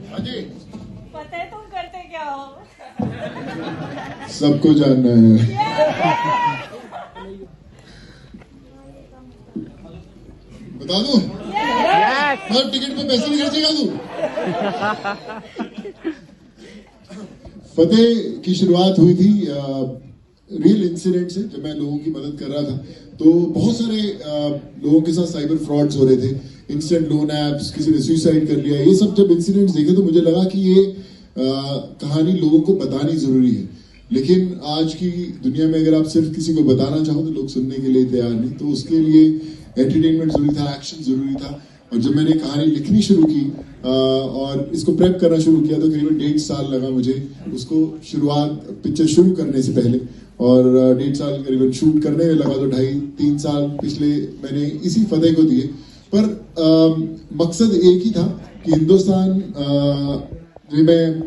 अजय, पता है तुम करते क्या हो? सबको जानना है। बता दूं? हर टिकट पे पैसे नहीं खर्चेगा तू? फतेह की शुरुआत हुई थी रियल इंसिडेंट से। जब मैं लोगों की मदद कर रहा था तो बहुत सारे लोगों के साथ साइबर फ्रॉड्स हो रहे थे, इंस्टेंट लोन एप्स, किसी ने सुसाइड कर लिया। ये सब जब इंसिडेंट्स देखे तो मुझे लगा कि ये कहानी लोगों को बतानी जरूरी है। लेकिन आज की दुनिया में अगर आप सिर्फ किसी को बताना चाहो तो लोग सुनने के लिए तैयार नहीं। तो उसके लिए एंटरटेनमेंट जरूरी था, एक्शन जरूरी था। और जब मैंने कहानी लिखनी शुरू की और इसको प्रेप करना शुरू किया तो करीबन 1.5 साल लगा मुझे उसको पिक्चर शुरू करने से पहले। और 1.5 साल करीबन शूट करने में लगा, तो 2.5-3 साल पिछले मैंने इसी फतेह को दिए। पर मकसद एक ही था कि हिंदुस्तान में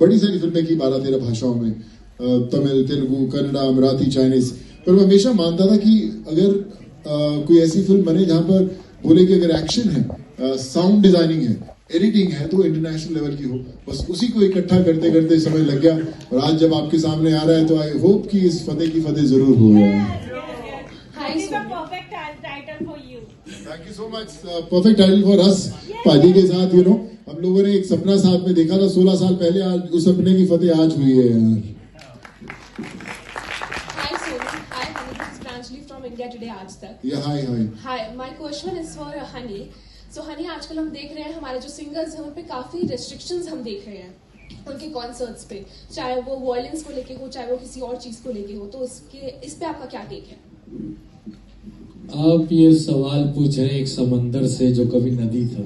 बड़ी सारी फिल्में की 12-13 भाषाओं में, तमिल, तेलुगु, कन्नड़ा, मराठी, चाइनीज। पर मैं हमेशा मानता था कि अगर कोई ऐसी फिल्म बने जहां पर बोले कि अगर एक्शन है, साउंड डिजाइनिंग है, एडिटिंग है, तो इंटरनेशनल लेवल की हो। बस उसी को इकट्ठा करते करते समय लग गया और आज जब आपके सामने आ रहा है तो आई होप कि इस फतेह की फतेह जरूर हो गया। Thank you so much. Perfect title for us. पाजी के साथ हम लोगों ने एक सपना साथ में देखा था 16 साल पहले। आज उस सपने की फतेह आज हुई है यार। India Today आज तक। Hi. My question is for Honey. So Honey, आजकल हम देख रहे हैं हमारे जो सिंगर्स हैं उन पे काफी रेस्ट्रिक्शंस हम देख रहे हैं उनके कॉन्सर्ट्स पे, चाहे वो वायलेंस को लेके हो, चाहे वो किसी और चीज को लेके हो। तो इस पे आपका क्या टेक है? आप ये सवाल पूछ रहे हैं एक समंदर से जो कभी नदी था।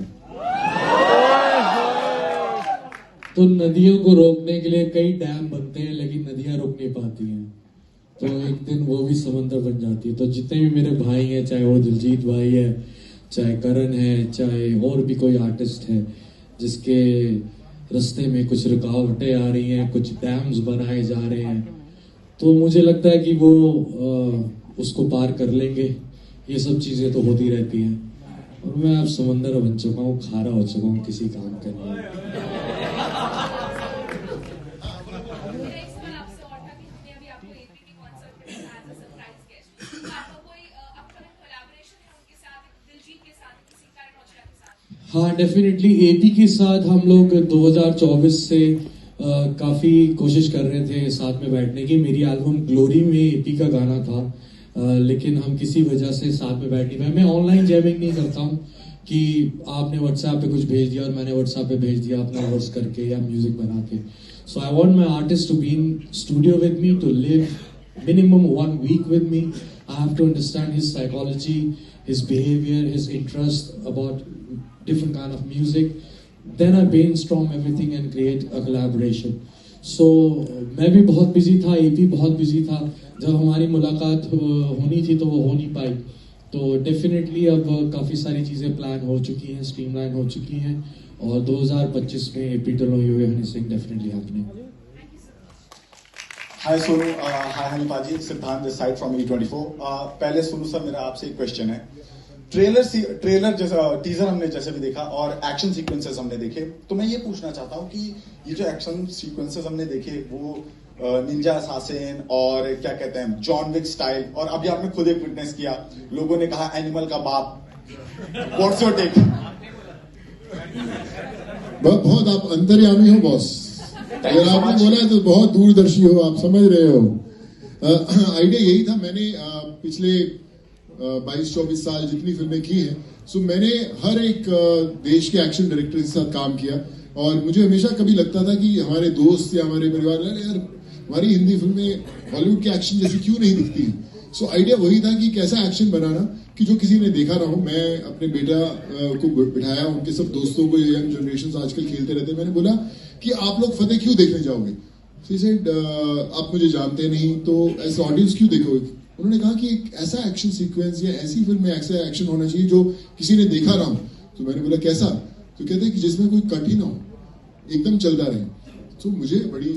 तो नदियों को रोकने के लिए कई डैम बनते हैं लेकिन नदियां रोक नहीं पाती हैं। तो एक दिन वो भी समंदर बन जाती है। तो जितने भी मेरे भाई हैं, चाहे वो दिलजीत भाई है, चाहे करण है, चाहे और भी कोई आर्टिस्ट है जिसके रास्ते में कुछ रुकावटें आ रही हैं, कुछ डैम्स बनाए जा रहे हैं, तो मुझे लगता है कि वो उसको पार कर लेंगे। ये सब चीजें तो होती रहती हैं और मैं अब समंदर बन चुका हूँ, खारा हो चुका हूँ किसी काम के लिए। हाँ, डेफिनेटली एपी के साथ हम लोग 2024 से काफ़ी कोशिश कर रहे थे साथ में बैठने की। मेरी एल्बम ग्लोरी में एपी का गाना था, लेकिन हम किसी वजह से साथ में बैठ नहीं पाए। मैं ऑनलाइन जैमिंग नहीं करता हूँ कि आपने व्हाट्सएप पे कुछ भेज दिया और मैंने व्हाट्सएप पे भेज दिया अपना वर्स करके या म्यूजिक बना के। So I want my artist to be in studio with me, to live minimum 1 week with me. I have to understand his psychology, his behavior, his interest about different kind of music. Then I brainstorm everything and create a collaboration. So मैं भी बहुत busy था, AP बहुत busy था। जब हमारी मुलाकात होनी थी तो वो हो नहीं पाई। तो डेफिनेटली अब काफ़ी सारी चीज़ें प्लान हो चुकी हैं, स्ट्रीमलाइन हो चुकी हैं और 2025 में AP टलो यू Honey Singh definitely happening. Hi Sonu, hi Honey paaji, Siddhant this side from E24। पहले सोनू सर, मेरा आपसे एक क्वेश्चन है। ट्रेलर जैसा टीजर हमने जैसे भी देखा और एक्शन सीक्वेंसेस हमने देखे, तो मैं ये पूछना चाहता हूँ कि ये जो एक्शन सीक्वेंसेस हमने देखे वो निंजा असासिन और क्या कहते हैं जॉन विक स्टाइल, और अभी आपने खुद एक विटनेस किया, लोगों ने कहा एनिमल का बाप। What's your take? बहुत आप अंतर्यामी हो बॉस। अगर आपने बोला तो बहुत दूरदर्शी हो, आप समझ रहे हो। आइडिया यही था। मैंने पिछले 22-24 साल जितनी फिल्में की हैं, सो मैंने हर एक देश के एक्शन डायरेक्टर के साथ काम किया और मुझे हमेशा कभी लगता था कि हमारे दोस्त या हमारे परिवार यार हमारी हिंदी फिल्में हॉलीवुड के एक्शन जैसी क्यों नहीं दिखती हैं। सो आइडिया वही था कि कैसा एक्शन बनाना कि जो किसी ने देखा ना हो। मैं अपने बेटा को बिठाया, उनके सब दोस्तों को, यंग जनरेशन आजकल खेलते रहते हैं, मैंने बोला कि आप लोग फतेह क्यों देखने जाओगे? So he said, आप मुझे जानते नहीं तो ऐसा ऑडियंस क्यों देखोगे? उन्होंने कहा कि एक ऐसा एक्शन सीक्वेंस या ऐसी फिल्म में ऐसा एक्शन होना चाहिए जो किसी ने देखा ना हो। तो मैंने बोला कैसा? तो कहते हैं कि जिसमें कोई कट ही ना हो, एकदम चलता रहे। तो मुझे बड़ी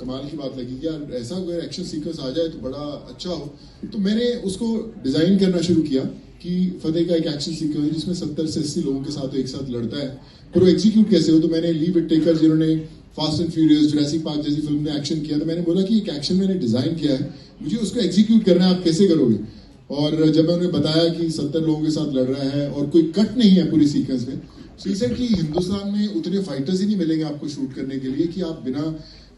कमाल की बात लगी कि यार ऐसा कोई एक्शन सीक्वेंस आ जाए तो बड़ा अच्छा हो। तो मैंने उसको डिजाइन करना शुरू किया कि फतेह का एक एक्शन सीक्वेंस जिसमें 70 से 80 लोगों के साथ एक साथ लड़ता है, पर वो एग्जीक्यूट कैसे हो? तो मैंने लीव इट टेकर जिन्होंने fast and furious, Jurassic park जैसी फिल्म में एक्शन किया, तो मैंने बोला कि एक एक्शन मैंने डिजाइन किया है, मुझे उसको एग्जीक्यूट करना है, आप कैसे करोगे? और जब मैं उन्हें बताया कि 70 लोगों के साथ लड़ रहा है और कोई कट नहीं है पूरी सीक्वेंस में, सो इसे कि हिंदुस्तान में उतने फाइटर्स ही नहीं मिलेंगे आपको शूट करने के लिए कि आप बिना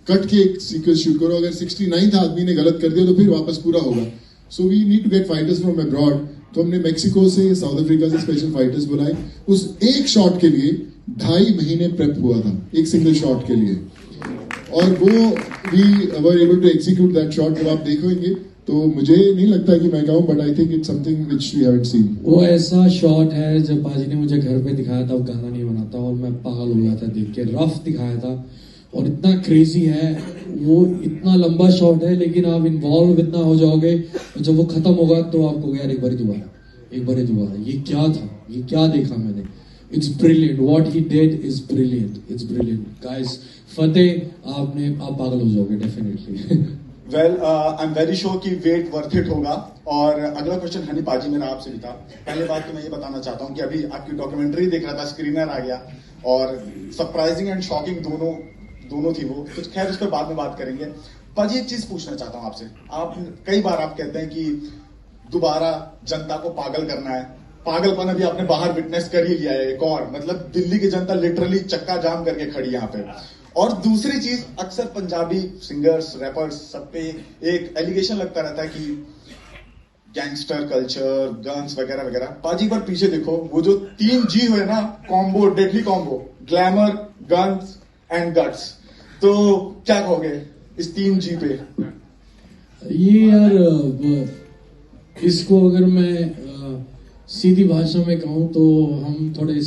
कट के एक सीक्वेंस शूट करो। अगर 69th आदमी ने गलत कर दिया तो फिर वापस पूरा होगा। So we need to get fighters from abroad. तो हमने मेक्सिको से, साउथ अफ्रीका से स्पेशल फाइटर्स बुलाए। उस एक शॉट के लिए 2.5 महीने प्रेप हुआ था, एक सिंगल शॉट के लिए, और वो we were able to execute that shot. जब आप देखेंगे तो मुझे नहीं लगता कि मैं कहूँ, but I think it's something which we haven't seen. वो ऐसा शॉट है जब पाजी ने मुझे घर पे दिखाया था, वो गाना नहीं बनाता और मैं पागल हो गया था देख के। रफ दिखाया था और इतना क्रेजी है वो, इतना लंबा शॉट है लेकिन आप इन्वॉल्व इतना हो जाओगे, जब वो खत्म होगा तो आप कहोगे यार एक बार दोबारा, ये क्या था, ये क्या देखा मैंने। It's brilliant, what he did is brilliant, it's brilliant guys. Fateh आप पागल हो जाओगे definitely. Well, I am very sure कि वेट वर्थ इट होगा। और अगला क्वेश्चन हनी पाजी मेरा आपसे भी था। पहले बात तो मैं ये बताना चाहता हूँ कि अभी आपकी डॉक्यूमेंट्री देख रहा था, स्क्रीनर आ गया और सरप्राइजिंग एंड शॉकिंग दोनों थी वो, तो खैर उस पर बाद में बात करेंगे। पाजी एक चीज पूछना चाहता हूँ आपसे। आप कई बार आप कहते हैं कि दोबारा जनता को पागल करना है, पागलपन अभी आपने बाहर विटनेस कर ही लिया है एक और, मतलब दिल्ली की जनता लिटरली चक्का जाम करके खड़ी यहाँ पे। और दूसरी चीज, अक्सर पंजाबी सिंगर्स, रैपर्स सब पे एक एलिगेशन लगता रहता है कि गैंगस्टर कल्चर, गन्स वगैरह वगैरह। पाजी एक बार पीछे देखो, वो जो 3 G हुए ना, combo, deadly combo, glamour, guns and guts, तो क्या कहोगे इस 3 G पे? ये यार इसको अगर मैं सीधी भाषा में कहूँ तो हम थोड़े